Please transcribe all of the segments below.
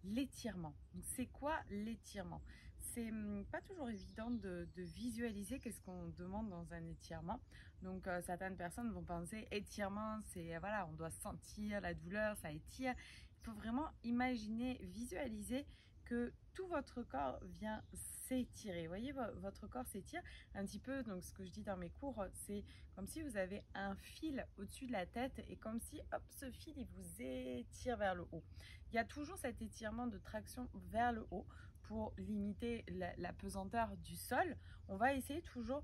l'étirement. Donc c'est quoi l'étirement? C'est pas toujours évident de visualiser qu'est-ce qu'on demande dans un étirement. Donc certaines personnes vont penser étirement, c'est voilà, on doit sentir la douleur, ça étire. Il faut vraiment imaginer, visualiser que tout votre corps vient s'étirer. Vous voyez, votre corps s'étire un petit peu. Donc ce que je dis dans mes cours, c'est comme si vous avez un fil au-dessus de la tête et comme si hop, ce fil il vous étire vers le haut. Il y a toujours cet étirement de traction vers le haut pour limiter la pesanteur du sol. On va essayer toujours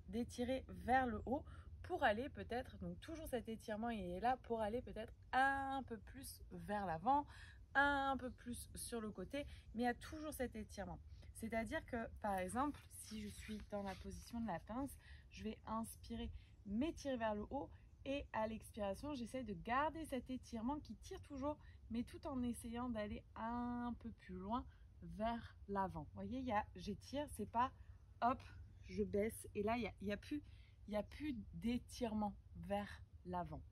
d'étirer vers le haut pour aller peut-être, donc toujours cet étirement il est là pour aller peut-être un peu plus vers l'avant, un peu plus sur le côté, mais il y a toujours cet étirement. C'est-à-dire que par exemple, si je suis dans la position de la pince, je vais inspirer, m'étirer vers le haut et à l'expiration, j'essaie de garder cet étirement qui tire toujours, mais tout en essayant d'aller un peu plus loin vers l'avant. Vous voyez, j'étire, c'est pas hop, je baisse et là, il n'y a plus d'étirement vers l'avant.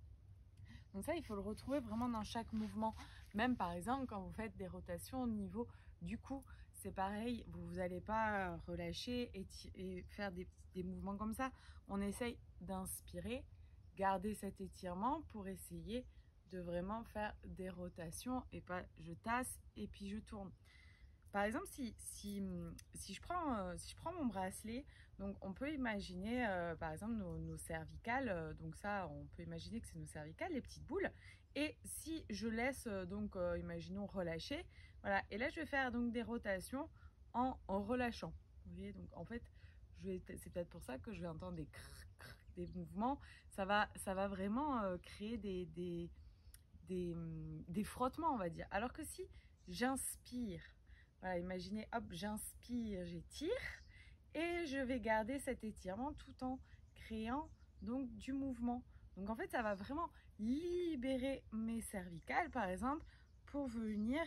Donc ça, il faut le retrouver vraiment dans chaque mouvement. Même par exemple, quand vous faites des rotations au niveau du cou, c'est pareil, vous n'allez pas relâcher et faire des mouvements comme ça. On essaye d'inspirer, garder cet étirement pour essayer de vraiment faire des rotations et pas je tasse et puis je tourne. Par exemple, si je prends mon bracelet, donc on peut imaginer par exemple nos cervicales, donc ça on peut imaginer que c'est nos cervicales, les petites boules, et si je laisse imaginons relâcher, voilà, et là je vais faire donc des rotations en relâchant. Vous voyez, donc en fait, c'est peut-être pour ça que je vais entendre des crrr, crrr, des mouvements, ça va vraiment créer des frottements, on va dire. Alors que si j'inspire, voilà, imaginez, hop, j'inspire, j'étire et je vais garder cet étirement tout en créant donc du mouvement. Donc en fait, ça va vraiment libérer mes cervicales, par exemple, pour venir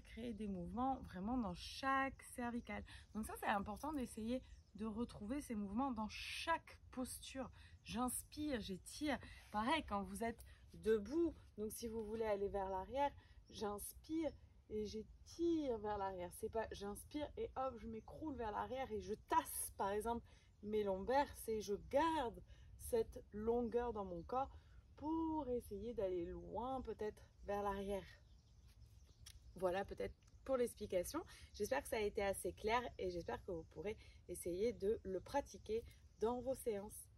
créer des mouvements vraiment dans chaque cervicale. Donc ça, c'est important d'essayer de retrouver ces mouvements dans chaque posture. J'inspire, j'étire. Pareil, quand vous êtes debout, donc si vous voulez aller vers l'arrière, j'inspire et j'étire vers l'arrière. C'est pas j'inspire et hop, je m'écroule vers l'arrière et je tasse par exemple mes lombaires. C'est je garde cette longueur dans mon corps pour essayer d'aller loin peut-être vers l'arrière. Voilà peut-être pour l'explication. J'espère que ça a été assez clair et j'espère que vous pourrez essayer de le pratiquer dans vos séances.